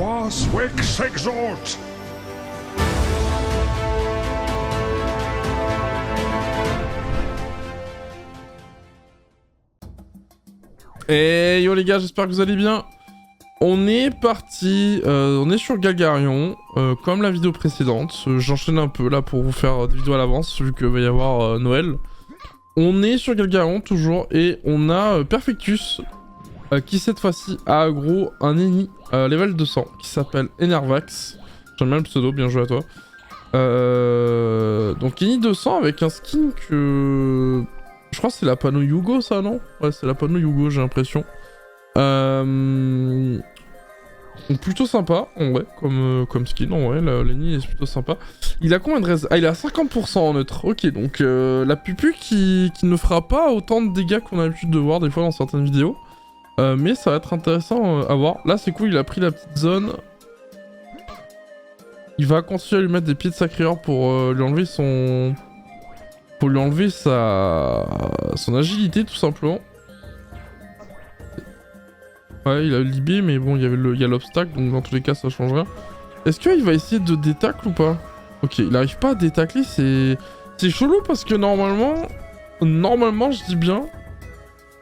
Waswick s'exhorte. Et yo les gars, j'espère que vous allez bien. On est parti, on est sur Galgarion, comme la vidéo précédente. J'enchaîne un peu là pour vous faire des vidéos à l'avance, vu qu'il va y avoir Noël. On est sur Galgarion toujours, et on a Perfectus, qui cette fois-ci a aggro un ennemi level 200, qui s'appelle Enervax. J'aime bien le pseudo, bien joué à toi. Donc ennemi 200 avec un skin que... Je crois que c'est la panneau Yugo ça, non? Ouais, c'est la panneau Yugo, j'ai l'impression. Donc plutôt sympa, en vrai, comme skin, en vrai, l'ennemi est plutôt sympa. Il a combien de res? Ah, il a 50% en neutre, ok, donc la pupu qui ne fera pas autant de dégâts qu'on a l'habitude de voir des fois dans certaines vidéos. Mais ça va être intéressant à voir. Là, c'est cool, il a pris la petite zone. Il va continuer à lui mettre des pieds de sacreur pour lui enlever son... Pour lui enlever son agilité, tout simplement. Ouais, il a libé, mais bon, il y a l'obstacle, donc dans tous les cas, ça change rien. Est-ce qu'il va essayer de détacle ou pas? Ok, il n'arrive pas à détacler, c'est chelou parce que normalement, je dis bien,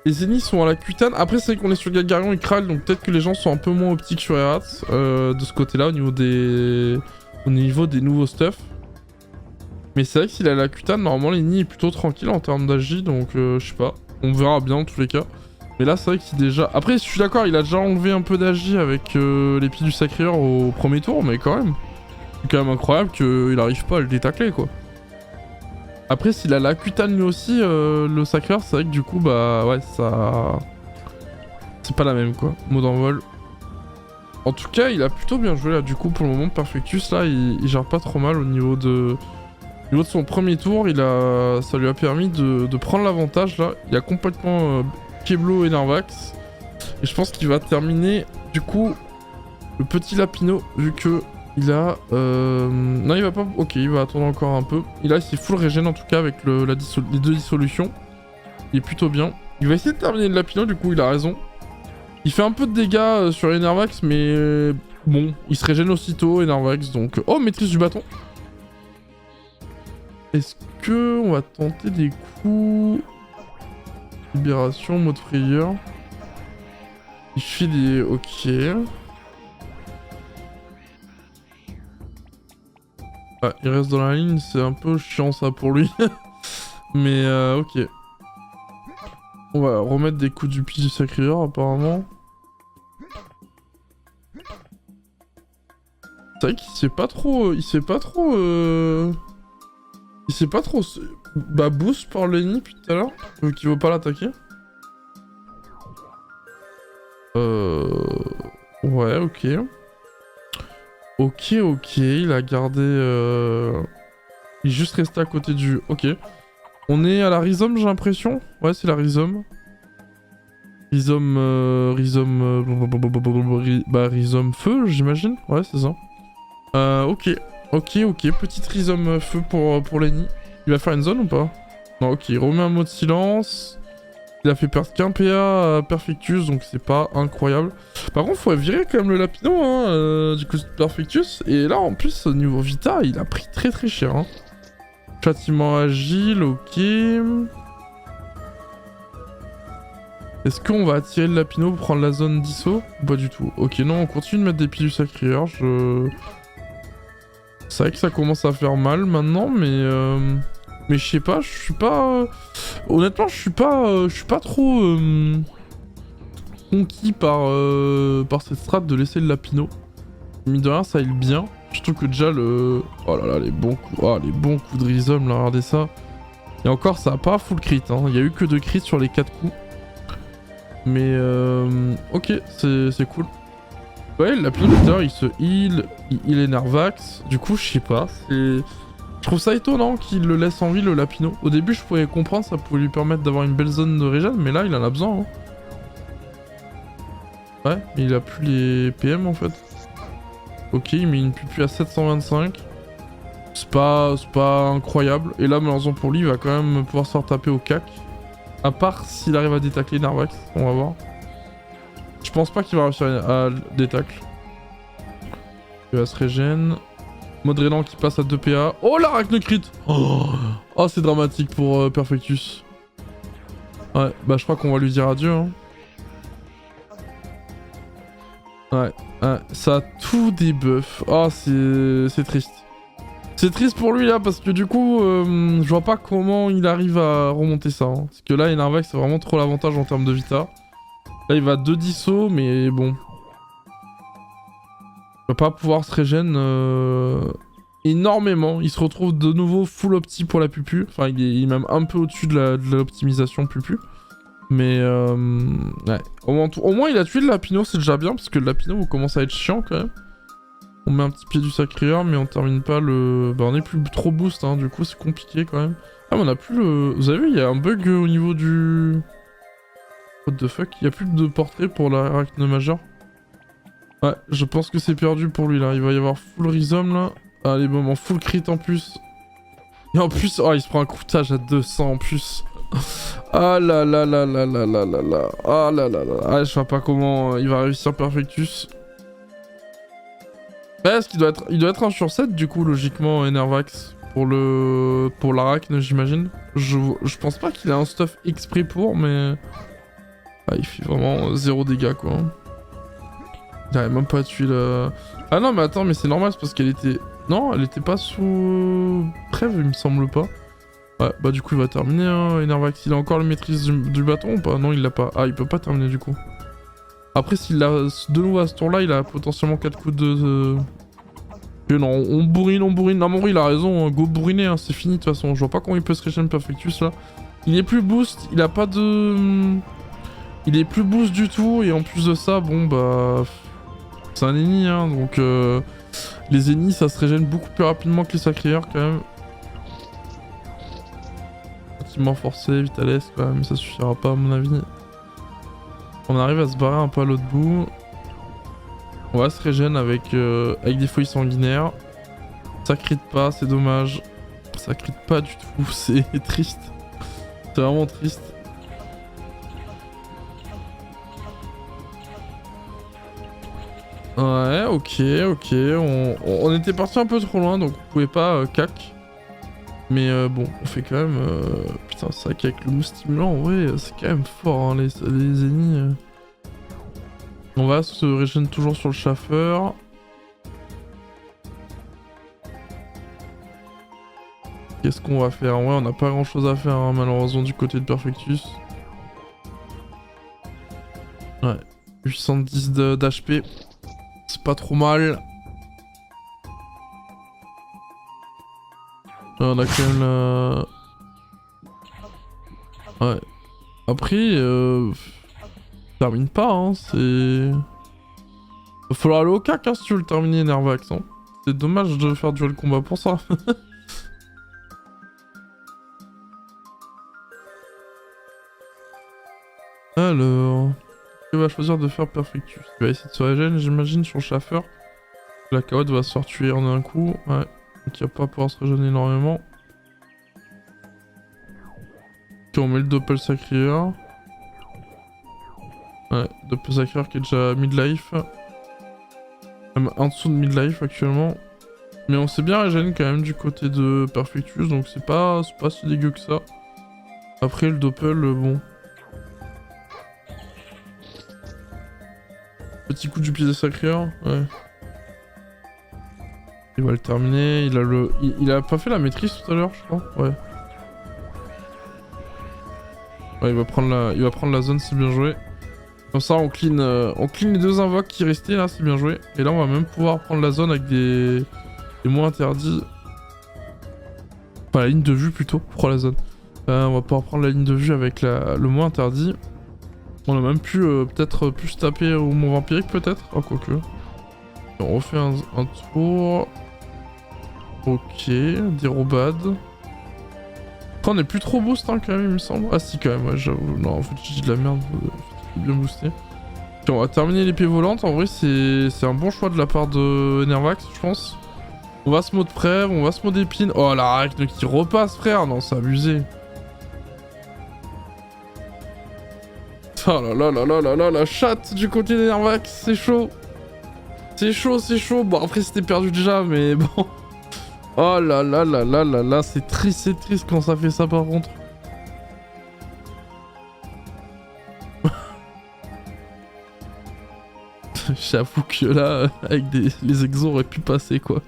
les ennemis sont à la cutane. Après, c'est vrai qu'on est sur Galgarion et Kral, donc peut-être que les gens sont un peu moins optiques sur Errat, de ce côté-là, au niveau des nouveaux stuff. Mais c'est vrai que s'il a la cutane, normalement l'ennemi est plutôt tranquille en termes d'agi, donc je sais pas. On verra bien en tous les cas. Mais là c'est vrai qu'il déjà... Après je suis d'accord, il a déjà enlevé un peu d'agi avec les pieds du sacreur au premier tour, mais quand même. C'est quand même incroyable qu'il arrive pas à le détacler quoi. Après s'il a la cutane lui aussi, le sacreur, c'est vrai que du coup bah ouais ça... C'est pas la même quoi, mot d'envol. En tout cas il a plutôt bien joué là, du coup pour le moment Perfectus là il gère pas trop mal au niveau de... Au niveau de son premier tour, ça lui a permis de prendre l'avantage là. Il a complètement Keblo et Nervax. Et je pense qu'il va terminer du coup le petit Lapino vu que il a... Non il va pas... Ok, il va attendre encore un peu. Et là il s'est full régène en tout cas avec les deux dissolutions. Il est plutôt bien. Il va essayer de terminer le Lapino, du coup il a raison. Il fait un peu de dégâts sur les Nervax mais... Bon, il se régène aussitôt Nervax donc... Oh, maîtrise du bâton. Est-ce que on va tenter des coups... Libération, mode frayeur. Il fait des... Ok. Ah, il reste dans la ligne, c'est un peu chiant ça pour lui. Mais ok. On va remettre des coups du pied du sacreur apparemment. C'est vrai qu'il sait pas trop... Il sait pas trop... Bah boost par l'ennemi depuis tout à l'heure, vu qu'il veut pas l'attaquer. Ouais, ok. Ok, il a gardé... Il est juste resté à côté du... Ok. On est à la Rhizome, j'ai l'impression. Ouais, c'est la Rhizome. Rhizome feu, j'imagine. Ouais, c'est ça. Ok, petite Rhizome feu pour l'ennemi. Il va faire une zone ou pas? Non, ok, il remet un mot de silence. Il a fait perdre qu'un PA à Perfectus, donc c'est pas incroyable. Par contre, faut virer quand même le Lapino, hein, du coup de Perfectus. Et là, en plus, au niveau Vita, il a pris très cher. Hein. Châtiment agile, ok. Est-ce qu'on va attirer le Lapino pour prendre la zone d'ISO? Pas du tout. Ok, non, on continue de mettre des pieds du sacreur. C'est vrai que ça commence à faire mal maintenant, mais je sais pas, je suis pas... Honnêtement, je suis pas trop conquis par cette strat de laisser le Lapino. Mine de rien, ça heal bien. Je trouve que déjà le... Oh là là, les bons coups, les bons coups de Rhizome, là, regardez ça. Et encore, ça a pas full crit, hein. Il y a eu que 2 crits sur les 4 coups. Mais ok, c'est cool. Ouais, le Lapino, il se heal, il est Nervax. Du coup, je sais pas, c'est... Je trouve ça étonnant qu'il le laisse en vie, le Lapino. Au début, je pouvais comprendre, ça pouvait lui permettre d'avoir une belle zone de régène, mais là, il en a besoin. Hein. Ouais, mais il a plus les PM, en fait. Ok, il met une pupu à 725. C'est pas incroyable. Et là, malheureusement pour lui, il va quand même pouvoir se faire taper au cac. À part s'il arrive à détacler Nervax, on va voir. Je pense pas qu'il va réussir à détacle. Il va se régène. Modrélan qui passe à 2 PA. Oh l'arachne crit. Oh c'est dramatique pour Perfectus. Ouais, bah je crois qu'on va lui dire adieu. Hein. Ouais, ça a tout débuff. Oh c'est triste. C'est triste pour lui là parce que du coup, je vois pas comment il arrive à remonter ça. Hein. Parce que là, Enervax c'est vraiment trop l'avantage en termes de vita. Là il va 2 disso mais bon. Il va pas pouvoir se régène énormément. Il se retrouve de nouveau full opti pour la pupu. Enfin il est même un peu au-dessus de l'optimisation pupu. Mais ouais. Au moins il a tué le Lapino, c'est déjà bien parce que le Lapino commence à être chiant quand même. On met un petit pied du Sacrieur mais on termine pas le... Bah on est plus trop boost hein, du coup c'est compliqué quand même. Ah mais on a plus le... Vous avez vu il y a un bug au niveau du... What the fuck, il y a plus de portrait pour l'arachne majeur. Ouais, je pense que c'est perdu pour lui là, il va y avoir full rhizome là. Allez bon, full crit en plus. Et en plus, oh il se prend un coûtage à 200 en plus. Ah là là là là là là là là. Ah là là là. Ah je sais pas comment il va réussir Perfectus. Ouais, est-ce qu'il doit être... Il doit être 1 sur 7 du coup logiquement Enervax pour l'arachne j'imagine. Je pense pas qu'il a un stuff exprès pour mais... Ah il fait vraiment 0 dégâts quoi. Il avait même pas tué le... Ah non mais attends mais c'est normal c'est parce qu'elle était... Non elle était pas sous... Trêve il me semble pas. Ouais bah du coup il va terminer hein, Enervax. Il a encore la maîtrise du bâton ou pas? Non il l'a pas. Ah il peut pas terminer du coup. Après s'il l'a de nouveau à ce tour là il a potentiellement 4 coups de... Non on bourrine. Non Mori il a raison, hein. Go bourriner hein, c'est fini de toute façon. Je vois pas comment il peut se régénérer Perfectus là. Il est plus boost, il a pas de... Il est plus boost du tout et en plus de ça bon bah... C'est un ennemi hein donc... Les ennemis ça se régène beaucoup plus rapidement que les Sacrieurs quand même. Bâtiment forcé, Vitalesque quand même, ça suffira pas à mon avis. On arrive à se barrer un peu à l'autre bout. On va se régène avec des feuilles sanguinaires. Ça crit pas, c'est dommage. Ça crit pas du tout, c'est triste. C'est vraiment triste. Ouais, ok. On était parti un peu trop loin donc on pouvait pas cac. Mais bon, on fait quand même... Putain, c'est vrai qu'avec le mousse stimulant, en vrai, c'est quand même fort, hein, les ennemis. On va se régénérer toujours sur le chaffeur. Qu'est-ce qu'on va faire? Ouais, on n'a pas grand-chose à faire, hein, malheureusement, du côté de Perfectus. Ouais, 810 d'HP. C'est pas trop mal. On a quand même la... Ouais. Après, termine pas, hein, c'est... Va falloir aller au cac, hein, si tu veux le terminer, Enervax, hein. C'est dommage de faire durer le combat pour ça. Alors... Il va choisir de faire Perfectus. Il va essayer de se régénérer, j'imagine, sur le chaffeur. La carotte va se faire tuer en un coup, ouais. Donc il va pas pouvoir se régénérer énormément. Ok, on met le Doppel Sacrieur. Ouais, Doppel Sacrieur qui est déjà midlife. Même en dessous de midlife actuellement. Mais on s'est bien régénérer quand même du côté de Perfectus, donc c'est pas si dégueu que ça. Après le Doppel, bon. Petit coup du pied des Sacrieur, ouais. Il va le terminer, il a pas fait la maîtrise tout à l'heure je crois, ouais. Ouais il va prendre la zone, c'est bien joué. Comme ça on clean les 2 invoques qui restaient là, c'est bien joué. Et là on va même pouvoir prendre la zone avec des mots interdits. Enfin la ligne de vue plutôt, pour la zone. On va pouvoir prendre la ligne de vue avec le mot interdit. On a même pu peut-être plus taper au mont vampirique peut-être. Oh quoique. On refait un tour. Ok, dérobade. Après, on est plus trop boost hein, quand même il me semble. Ah si quand même, ouais, j'avoue. Non en fait j'ai dit de la merde, faut bien booster. Ok, on va terminer l'épée volante, en vrai c'est un bon choix de la part de Enervax je pense. On va se mode prêve, on va se mode épine. Oh la règle qui repasse frère, non c'est abusé. Oh là là là là là là, la chatte du côté d'Enervax, c'est chaud. C'est chaud, c'est chaud. Bon, après, c'était perdu déjà, mais bon. Oh là là là là là là, c'est triste quand ça fait ça, par contre. J'avoue que là, avec les exos auraient pu passer, quoi.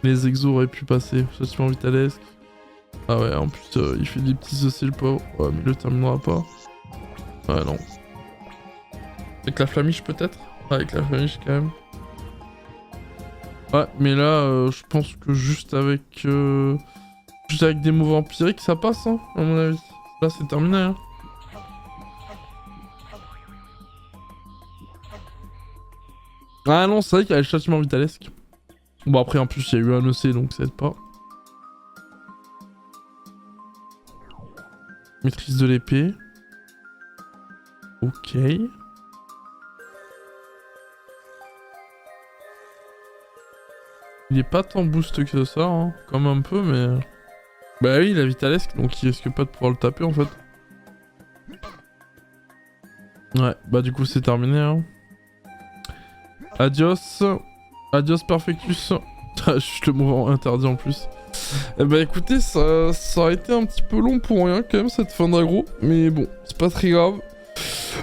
Les exos auraient pu passer. Châtiment vitalesque. Ah ouais, en plus, il fait des petits EC, le pauvre. Ouais, mais il le terminera pas. Ouais, non. Avec la flamiche, peut-être? Ouais, avec la flamiche, quand même. Ouais, mais là, je pense que juste avec des mots vampiriques, ça passe, hein, à mon avis. Là, c'est terminé, hein. Ah non, c'est vrai qu'il y a le châtiment vitalesque. Bon, après, en plus, il y a eu un EC, donc ça aide pas. Maîtrise de l'épée. Ok. Il est pas tant boost que ça, hein. Comme un peu, mais... Bah oui, il a vitalesque, donc il risque pas de pouvoir le taper, en fait. Ouais, bah du coup, c'est terminé, hein. Adios. Adios Perfectus. Juste le mouvement interdit en plus. Eh bah écoutez, ça a été un petit peu long pour rien quand même cette fin d'aggro. Mais bon, c'est pas très grave.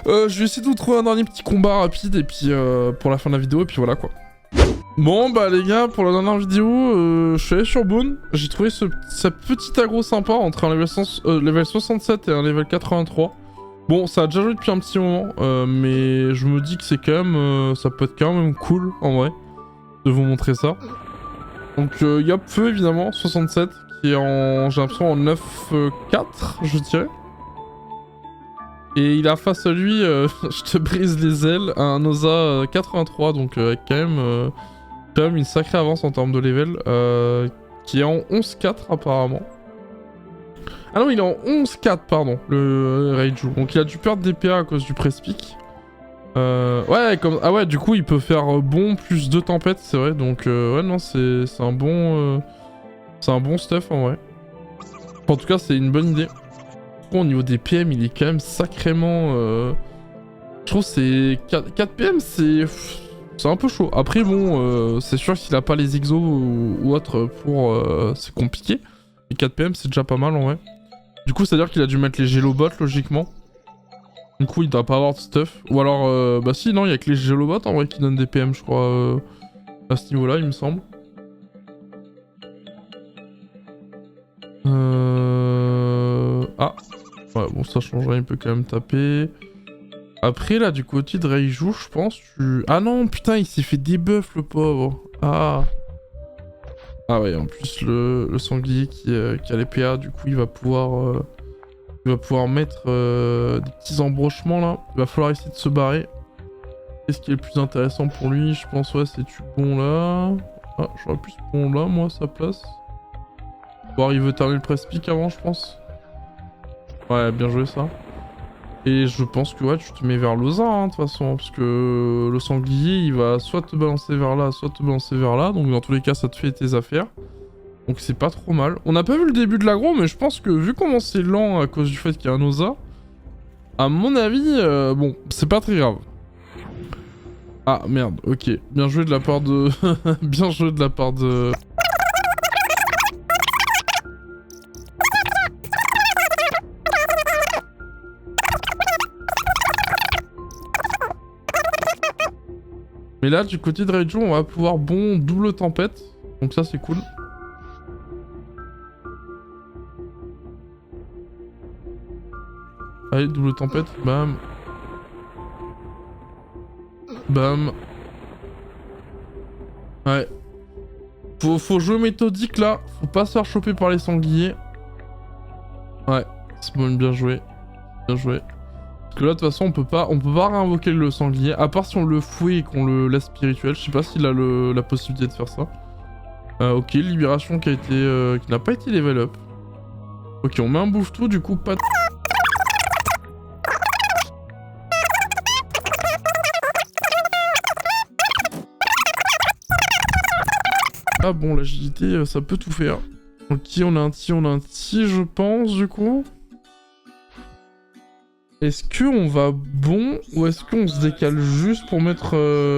Je vais essayer de vous trouver un dernier petit combat rapide et puis pour la fin de la vidéo et puis voilà quoi. Bon bah les gars, pour la dernière vidéo, je suis allé sur Boone. J'ai trouvé sa petite aggro sympa entre un level 67 et un level 83. Bon, ça a déjà joué depuis un petit moment, mais je me dis que c'est quand même... ça peut être quand même cool, en vrai, de vous montrer ça. Donc, il y a Feu, évidemment, 67, qui est en... j'ai l'impression en 9-4, je dirais. Et il a face à lui, je te brise les ailes, un Osa 83, donc avec quand même une sacrée avance en termes de level, qui est en 11-4 apparemment. Ah non, il est en 11-4, pardon, le Raiju. Donc il a dû perdre des PA à cause du press-pick. Ouais, comme... Ah ouais, du coup, il peut faire bon plus 2 tempêtes, c'est vrai. Donc, ouais, non, c'est un bon... c'est un bon stuff, en vrai. En tout cas, c'est une bonne idée. Au niveau des PM, il est quand même sacrément... Je trouve que c'est... 4 PM, c'est un peu chaud. Après, bon, c'est sûr qu'il a pas les exos ou autre pour... c'est compliqué. Et 4 PM, c'est déjà pas mal, en vrai. Du coup, c'est-à-dire qu'il a dû mettre les Gélobots, logiquement. Du coup, il doit pas avoir de stuff. Ou alors, bah si, non, il y a que les Gélobots, en vrai, qui donnent des PM, je crois, à ce niveau-là, il me semble. Ah. Ouais, bon, ça changerait, il peut quand même taper. Après, là, du côté de Raiju, je pense, Ah non, putain, il s'est fait debuff, le pauvre. Ah. Ah ouais, en plus, le sanglier qui a les PA, du coup, il va pouvoir mettre des petits embrochements, là. Il va falloir essayer de se barrer. Qu'est-ce qui est le plus intéressant pour lui? Je pense, ouais, c'est tu bon là. Ah, j'aurais plus bon là, moi, à sa place. Bon, il veut terminer le press-pick avant, je pense. Ouais, bien joué, ça. Et je pense que, ouais, tu te mets vers l'Osa, hein, de toute façon. Parce que le sanglier, il va soit te balancer vers là, soit te balancer vers là. Donc, dans tous les cas, ça te fait tes affaires. Donc, c'est pas trop mal. On n'a pas vu le début de l'aggro, mais je pense que, vu comment c'est lent à cause du fait qu'il y a un Osa, à mon avis, bon, c'est pas très grave. Ah, merde, ok. Bien joué de la part de... Bien joué de la part de... Mais là, du côté de Raiju, on va pouvoir bon double tempête. Donc ça, c'est cool. Allez, double tempête. Bam. Bam. Ouais. Faut jouer méthodique, là. Faut pas se faire choper par les sangliers. Ouais. C'est bon, bien joué. Bien joué. Parce que là, de toute façon, on peut pas réinvoquer le sanglier, à part si on le fouille et qu'on le laisse spirituel. Je sais pas s'il a la possibilité de faire ça. Ok, libération qui n'a pas été level up. Ok, on met un bouffe-tout, du coup, pas de... Ah bon, l'agilité, ça peut tout faire. Ok, on a un ti, je pense, du coup. Est-ce qu'on va bon ou est-ce qu'on se décale juste pour mettre...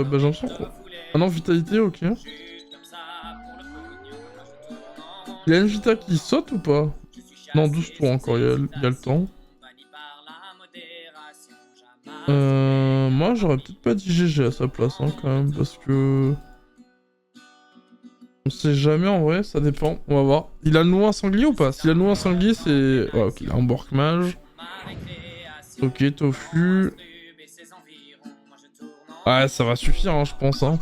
Bah j'ai l'impression qu'on... Ah non, vitalité, ok. Il y a une vita qui saute ou pas? Non, 12 tours encore, il y a le temps. Moi j'aurais peut-être pas dit GG à sa place hein, quand même, parce que... On sait jamais en vrai, ça dépend, on va voir. Il a le nouveau sanglier ou pas? S'il a le nouveau sanglier, c'est... Ouais, ok, il a un Bork mage. Ok, tofu. Ouais, ça va suffire, hein, je pense. Hein.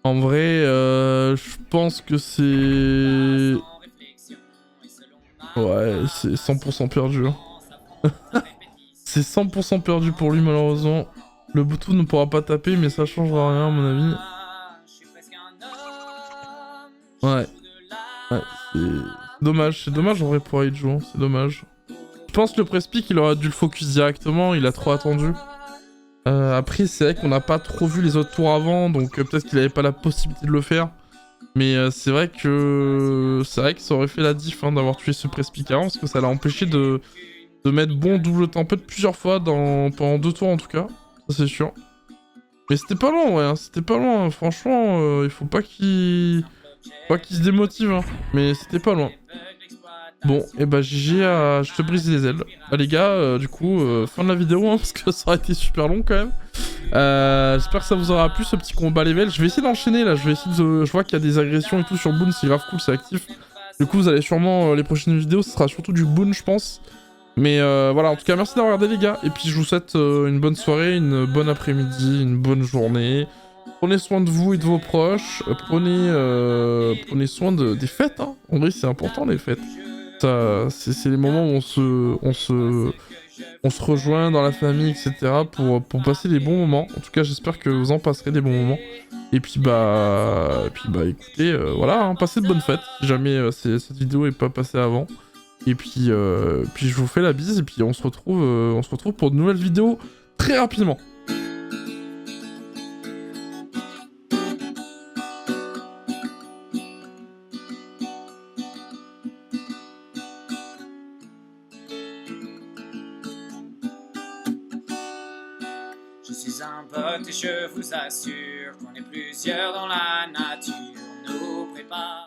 En vrai, je pense que c'est... Ouais, c'est 100% perdu. Hein. C'est 100% perdu pour lui, malheureusement. Le Bluetooth ne pourra pas taper, mais ça changera rien, à mon avis. Ouais. Ouais, c'est dommage en vrai pour Aijo, hein, c'est dommage. Je pense que le Prespeak, il aurait dû le focus directement, il a trop attendu. Après, c'est vrai qu'on n'a pas trop vu les autres tours avant, donc peut-être qu'il avait pas la possibilité de le faire. Mais c'est vrai que ça aurait fait la diff hein, d'avoir tué ce Prespeak avant, parce que ça l'a empêché de mettre bon double tempête plusieurs fois pendant 2 tours en tout cas, ça c'est sûr. Mais c'était pas loin, ouais, hein, c'était pas loin, hein. Franchement, il faut pas qu'il se démotive, hein. Mais c'était pas loin. Bon, et bah GG, je te brise les ailes. Ah les gars, du coup, fin de la vidéo, hein, parce que ça aurait été super long quand même. J'espère que ça vous aura plu ce petit combat level. Je vais essayer d'enchaîner là, je vois qu'il y a des agressions et tout sur Boon, c'est grave cool, c'est actif. Du coup, vous allez sûrement, les prochaines vidéos, ce sera surtout du Boon, je pense. Mais voilà, en tout cas, merci d'avoir regardé les gars. Et puis je vous souhaite une bonne soirée, une bonne après-midi, une bonne journée. Prenez soin de vous et de vos proches. Prenez soin des fêtes, hein. En vrai, c'est important les fêtes. C'est les moments où on se rejoint dans la famille, etc. pour passer des bons moments. En tout cas, j'espère que vous en passerez des bons moments. Et puis bah écoutez, voilà, hein, passez de bonnes fêtes. Si jamais cette vidéo est pas passée avant. Et puis je vous fais la bise et puis on se retrouve pour de nouvelles vidéos très rapidement. Je suis un pote et je vous assure qu'on est plusieurs dans la nature, nous prépare.